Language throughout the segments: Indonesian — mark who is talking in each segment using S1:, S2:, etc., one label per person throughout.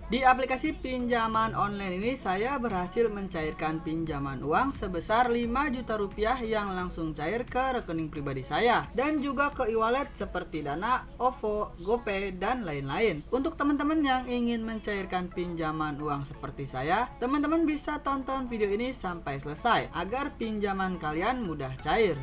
S1: Di aplikasi pinjaman online ini saya berhasil mencairkan pinjaman uang sebesar 5 juta rupiah yang langsung cair ke rekening pribadi saya dan juga ke e-wallet seperti Dana, OVO, GoPay, dan lain-lain. Untuk teman-teman yang ingin mencairkan pinjaman uang seperti saya, teman-teman bisa tonton video ini sampai selesai agar pinjaman kalian mudah cair.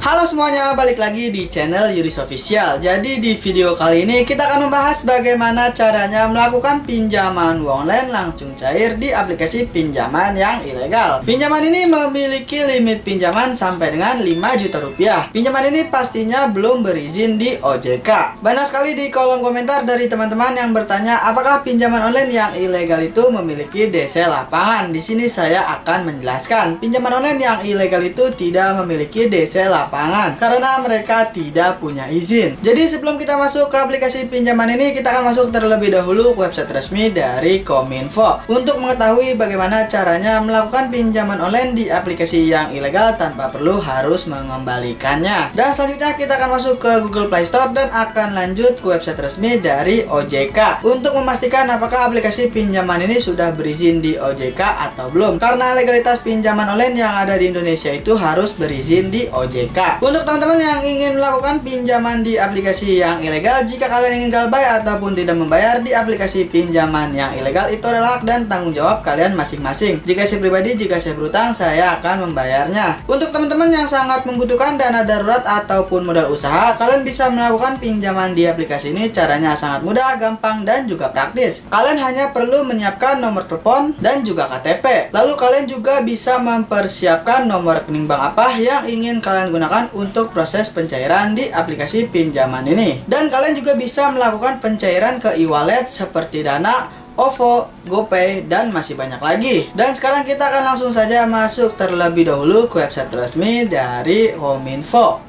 S1: Halo semuanya, balik lagi di channel Yuris Official. Jadi di video kali ini kita akan membahas bagaimana caranya melakukan pinjaman uang online langsung cair di aplikasi pinjaman yang ilegal. Pinjaman ini memiliki limit pinjaman sampai dengan 5 juta rupiah. Pinjaman ini pastinya belum berizin di OJK. Banyak sekali di kolom komentar dari teman-teman yang bertanya apakah pinjaman online yang ilegal itu memiliki DC lapangan. Di sini saya akan menjelaskan. Pinjaman online yang ilegal itu tidak memiliki DC lapangan karena mereka tidak punya izin. Jadi sebelum kita masuk ke aplikasi pinjaman ini, kita akan masuk terlebih dahulu ke website resmi dari Kominfo untuk mengetahui bagaimana caranya melakukan pinjaman online di aplikasi yang ilegal tanpa perlu harus mengembalikannya. Dan selanjutnya kita akan masuk ke Google Play Store dan akan lanjut ke website resmi dari OJK untuk memastikan apakah aplikasi pinjaman ini sudah berizin di OJK atau belum. Karena legalitas pinjaman online yang ada di Indonesia itu harus berizin di OJK. Untuk teman-teman yang ingin melakukan pinjaman di aplikasi yang ilegal, jika kalian ingin galbay ataupun tidak membayar di aplikasi pinjaman yang ilegal, itu adalah hak dan tanggung jawab kalian masing-masing. Jika saya pribadi, jika saya berutang, saya akan membayarnya. Untuk teman-teman yang sangat membutuhkan dana darurat ataupun modal usaha, kalian bisa melakukan pinjaman di aplikasi ini. Caranya sangat mudah, gampang, dan juga praktis. Kalian hanya perlu menyiapkan nomor telepon dan juga KTP. Lalu kalian juga bisa mempersiapkan nomor rekening bank apa yang ingin kalian gunakan untuk proses pencairan di aplikasi pinjaman ini. Dan kalian juga bisa melakukan pencairan ke e-wallet seperti Dana, OVO, GoPay, dan masih banyak lagi. Dan sekarang kita akan langsung saja masuk terlebih dahulu ke website resmi dari Kominfo.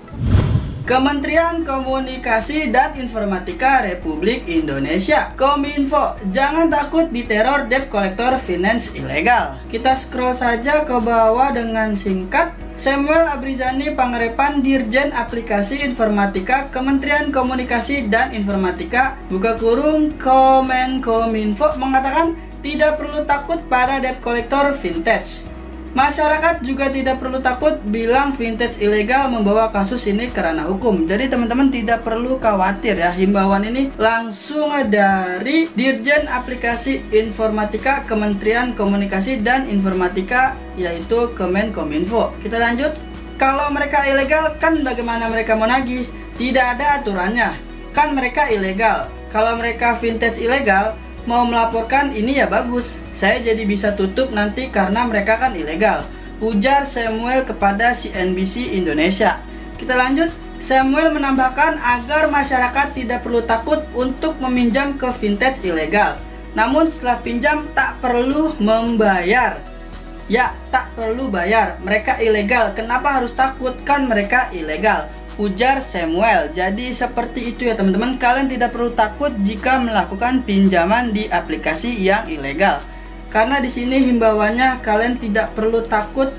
S1: Kementerian Komunikasi dan Informatika Republik Indonesia, Kominfo. Jangan takut diteror debt collector finance ilegal. Kita scroll saja ke bawah dengan singkat. Samuel Abrizani Pangarepan, Dirjen Aplikasi Informatika Kementerian Komunikasi dan Informatika buka kurung Kominfo mengatakan tidak perlu takut pada debt collector vintage. Masyarakat juga tidak perlu takut bilang vintage ilegal membawa kasus ini ke ranah hukum. Jadi teman-teman tidak perlu khawatir ya. Himbauan ini langsung dari Dirjen Aplikasi Informatika Kementerian Komunikasi dan Informatika, yaitu Kemenkominfo. Kita lanjut. Kalau mereka ilegal kan bagaimana mereka mau nagih? Tidak ada aturannya. Kan mereka ilegal. Kalau mereka vintage ilegal mau melaporkan ini ya bagus. Saya jadi bisa tutup nanti karena mereka kan ilegal, ujar Samuel kepada CNBC Indonesia. Kita lanjut. Samuel menambahkan agar masyarakat tidak perlu takut untuk meminjam ke vintage ilegal. Namun setelah pinjam tak perlu membayar. Ya, tak perlu bayar. Mereka ilegal. Kenapa harus takut? Kan mereka ilegal, ujar Samuel. Jadi seperti itu ya teman-teman. Kalian tidak perlu takut jika melakukan pinjaman di aplikasi yang ilegal. Karena di sini himbauannya kalian tidak perlu takut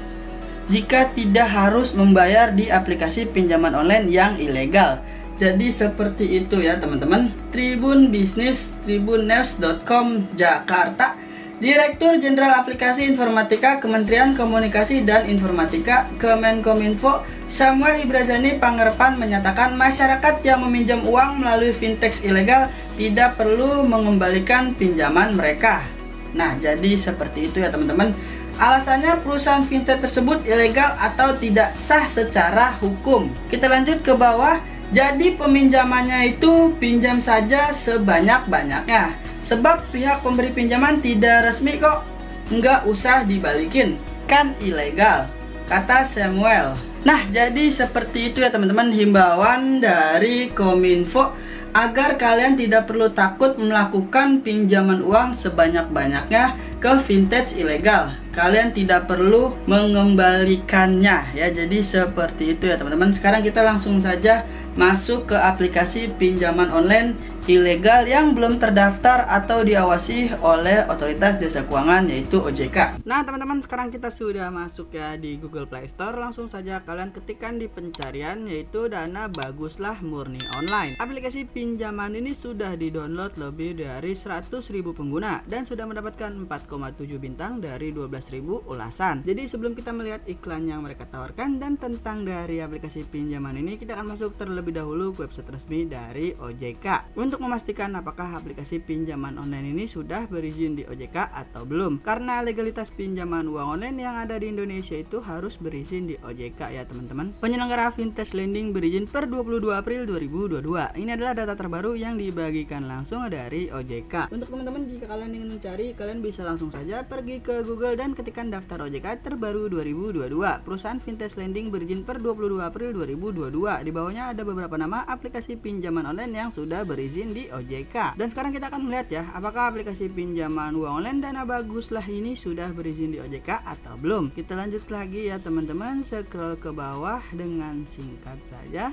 S1: jika tidak harus membayar di aplikasi pinjaman online yang ilegal. Jadi seperti itu ya teman-teman. Tribun Bisnis, tribunnews.com Jakarta. Direktur Jenderal Aplikasi Informatika Kementerian Komunikasi dan Informatika Kemenkominfo Samuel Abrizani Pangarepan menyatakan masyarakat yang meminjam uang melalui vintage ilegal tidak perlu mengembalikan pinjaman mereka. Nah, jadi seperti itu ya teman-teman. Alasannya perusahaan vintage tersebut ilegal atau tidak sah secara hukum. Kita lanjut ke bawah. Jadi peminjamannya itu pinjam saja sebanyak-banyaknya. Sebab pihak pemberi pinjaman tidak resmi kok. Nggak usah dibalikin. Kan ilegal, kata Samuel. Nah, jadi seperti itu ya teman-teman himbauan dari Kominfo agar kalian tidak perlu takut melakukan pinjaman uang sebanyak-banyaknya ke vintage ilegal. Kalian tidak perlu mengembalikannya ya. Jadi seperti itu ya teman-teman. Sekarang kita langsung saja masuk ke aplikasi pinjaman online ilegal yang belum terdaftar atau diawasi oleh Otoritas Jasa Keuangan yaitu OJK. Nah teman-teman, sekarang kita sudah masuk ya di Google Play Store. Langsung saja kalian ketikkan di pencarian yaitu Dana Baguslah Murni Online. Aplikasi pinjaman ini sudah di-download lebih dari 100.000 pengguna dan sudah mendapatkan 4,7 bintang dari 12.000 ulasan. Jadi sebelum kita melihat iklan yang mereka tawarkan dan tentang dari aplikasi pinjaman ini, kita akan masuk terlebih dahulu ke website resmi dari OJK untuk memastikan apakah aplikasi pinjaman online ini sudah berizin di OJK atau belum. Karena legalitas pinjaman uang online yang ada di Indonesia itu harus berizin di OJK ya teman-teman. Penyelenggara Vintage Lending berizin per 22 April 2022. Ini adalah data terbaru yang dibagikan langsung dari OJK. Untuk teman-teman, jika kalian ingin mencari, kalian bisa langsung saja pergi ke Google dan ketikkan daftar OJK terbaru 2022. Perusahaan Vintage Lending berizin per 22 April 2022. Di bawahnya ada beberapa nama aplikasi pinjaman online yang sudah berizin di OJK. Dan sekarang kita akan melihat ya, apakah aplikasi pinjaman uang online Dana Baguslah ini sudah berizin di OJK atau belum. Kita lanjut lagi ya teman-teman, scroll ke bawah dengan singkat saja.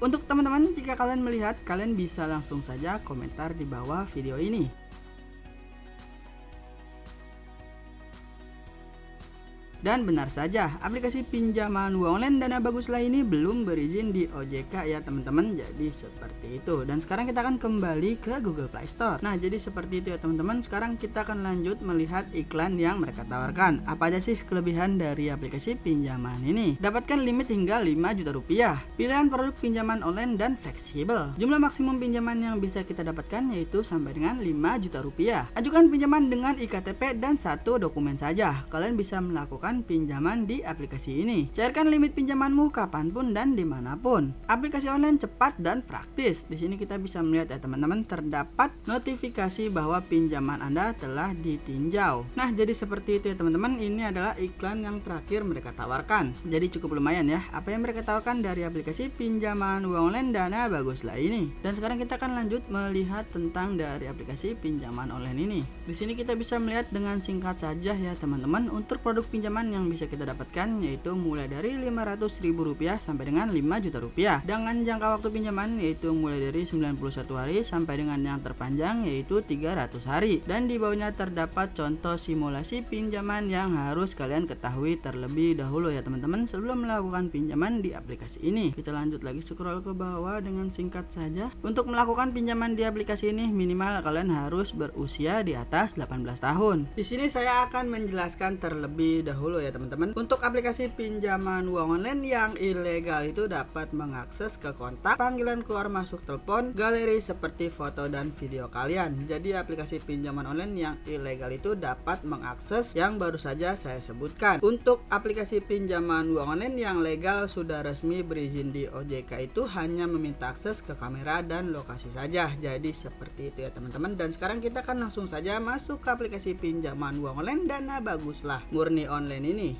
S1: Untuk teman-teman, jika kalian melihat, kalian bisa langsung saja komentar di bawah video ini. Dan benar saja, aplikasi pinjaman uang online Dana Baguslah ini belum berizin di OJK ya teman-teman. Jadi seperti itu. Dan sekarang kita akan kembali ke Google Play Store. Nah, jadi seperti itu ya teman-teman. Sekarang kita akan lanjut melihat iklan yang mereka tawarkan. Apa aja sih kelebihan dari aplikasi pinjaman ini? Dapatkan limit hingga 5 juta rupiah. Pilihan produk pinjaman online dan fleksibel. Jumlah maksimum pinjaman yang bisa kita dapatkan yaitu sampai dengan 5 juta rupiah. Ajukan pinjaman dengan iktp dan 1 dokumen saja. Kalian bisa melakukan pinjaman di aplikasi ini. Cairkan limit pinjamanmu kapanpun dan dimanapun. Aplikasi online cepat dan praktis. Di sini kita bisa melihat ya teman-teman, terdapat notifikasi bahwa pinjaman Anda telah ditinjau. Nah, jadi seperti itu ya teman-teman. Ini adalah iklan yang terakhir mereka tawarkan. Jadi cukup lumayan ya apa yang mereka tawarkan dari aplikasi pinjaman uang online Dana Baguslah ini. Dan sekarang kita akan lanjut melihat tentang dari aplikasi pinjaman online ini. Di sini kita bisa melihat dengan singkat saja ya teman-teman, untuk produk pinjaman yang bisa kita dapatkan yaitu mulai dari Rp500.000 sampai dengan Rp5 juta dengan jangka waktu pinjaman yaitu mulai dari 91 hari sampai dengan yang terpanjang yaitu 300 hari. Dan di bawahnya terdapat contoh simulasi pinjaman yang harus kalian ketahui terlebih dahulu ya teman-teman sebelum melakukan pinjaman di aplikasi ini. Kita lanjut lagi scroll ke bawah dengan singkat saja. Untuk melakukan pinjaman di aplikasi ini minimal kalian harus berusia di atas 18 tahun. Di sini saya akan menjelaskan terlebih dahulu ya teman-teman. Untuk aplikasi pinjaman uang online yang ilegal itu dapat mengakses ke kontak, panggilan keluar masuk telepon, galeri seperti foto dan video kalian. Jadi aplikasi pinjaman online yang ilegal itu dapat mengakses yang baru saja saya sebutkan. Untuk aplikasi pinjaman uang online yang legal sudah resmi berizin di OJK itu hanya meminta akses ke kamera dan lokasi saja. Jadi seperti itu ya teman-teman. Dan sekarang kita akan langsung saja masuk ke aplikasi pinjaman uang online Dana Baguslah Murni Online ini.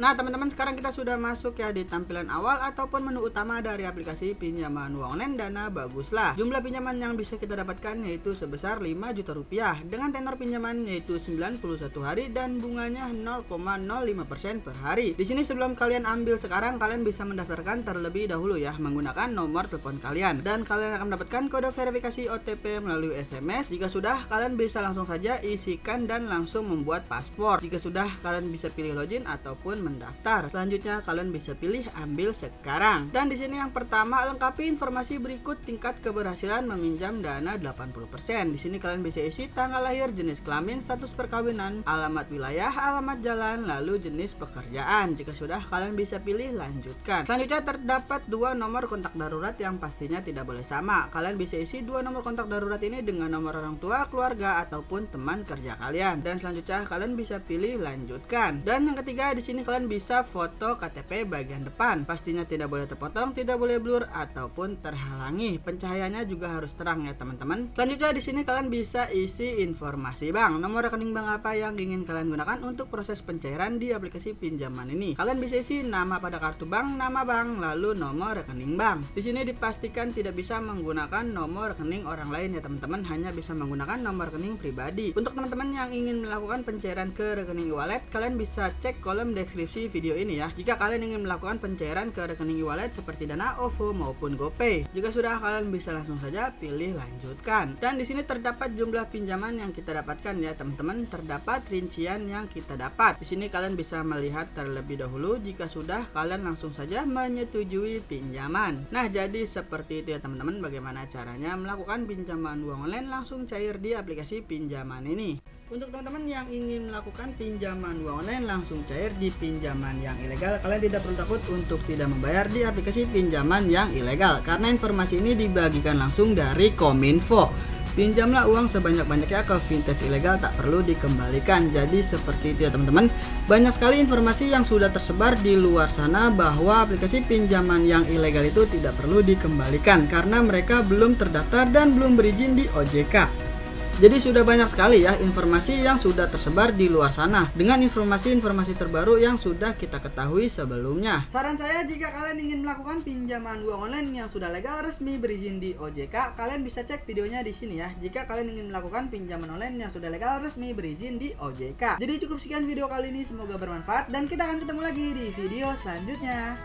S1: Nah teman-teman, sekarang kita sudah masuk ya di tampilan awal ataupun menu utama dari aplikasi pinjaman uang online Dana Baguslah. Jumlah pinjaman yang bisa kita dapatkan yaitu sebesar Rp5 juta dengan tenor pinjaman yaitu 91 hari dan bunganya 0,05% per hari. Di sini sebelum kalian ambil sekarang, kalian bisa mendaftarkan terlebih dahulu ya menggunakan nomor telepon kalian, dan kalian akan mendapatkan kode verifikasi OTP melalui SMS. Jika sudah, kalian bisa langsung saja isikan dan langsung membuat paspor. Jika sudah, kalian bisa pilih login ataupun mendaftar. Selanjutnya kalian bisa pilih ambil sekarang. Dan di sini yang pertama, lengkapi informasi berikut tingkat keberhasilan meminjam dana 80%. Di sini kalian bisa isi tanggal lahir, jenis kelamin, status perkawinan, alamat wilayah, alamat jalan, lalu jenis pekerjaan. Jika sudah, kalian bisa pilih lanjutkan. Selanjutnya terdapat 2 nomor kontak darurat yang pastinya tidak boleh sama. Kalian bisa isi 2 nomor kontak darurat ini dengan nomor orang tua, keluarga ataupun teman kerja kalian. Dan selanjutnya kalian bisa pilih lanjutkan. Dan yang ketiga, di sini kalian kalian bisa foto KTP bagian depan. Pastinya tidak boleh terpotong, tidak boleh blur ataupun terhalangi. Pencahayaannya juga harus terang ya teman-teman. Selanjutnya di sini kalian bisa isi informasi bank, nomor rekening bank apa yang ingin kalian gunakan untuk proses pencairan di aplikasi pinjaman ini. Kalian bisa isi nama pada kartu bank, nama bank, lalu nomor rekening bank. Di sini dipastikan tidak bisa menggunakan nomor rekening orang lain ya teman-teman, hanya bisa menggunakan nomor rekening pribadi. Untuk teman-teman yang ingin melakukan pencairan ke rekening e-wallet, kalian bisa cek kolom deskripsi video ini ya. Jika kalian ingin melakukan pencairan ke rekening e-wallet seperti Dana, OVO maupun GoPay. Jika sudah, kalian bisa langsung saja pilih lanjutkan. Dan di sini terdapat jumlah pinjaman yang kita dapatkan ya teman-teman, terdapat rincian yang kita dapat. Di sini kalian bisa melihat terlebih dahulu. Jika sudah, kalian langsung saja menyetujui pinjaman. Nah, jadi seperti itu ya teman-teman, bagaimana caranya melakukan pinjaman uang online langsung cair di aplikasi pinjaman ini. Untuk teman-teman yang ingin melakukan pinjaman uang online langsung cair di pinjaman yang ilegal, kalian tidak perlu takut untuk tidak membayar di aplikasi pinjaman yang ilegal, karena informasi ini dibagikan langsung dari Kominfo. Pinjamlah uang sebanyak-banyaknya ke vintage ilegal, tak perlu dikembalikan. Jadi seperti itu ya teman-teman. Banyak sekali informasi yang sudah tersebar di luar sana bahwa aplikasi pinjaman yang ilegal itu tidak perlu dikembalikan karena mereka belum terdaftar dan belum berizin di OJK. Jadi sudah banyak sekali ya informasi yang sudah tersebar di luar sana dengan informasi-informasi terbaru yang sudah kita ketahui sebelumnya. Saran saya, jika kalian ingin melakukan pinjaman uang online yang sudah legal, resmi, berizin di OJK, kalian bisa cek videonya di sini ya. Jika kalian ingin melakukan pinjaman online yang sudah legal, resmi, berizin di OJK. Jadi cukup sekian video kali ini, semoga bermanfaat dan kita akan ketemu lagi di video selanjutnya.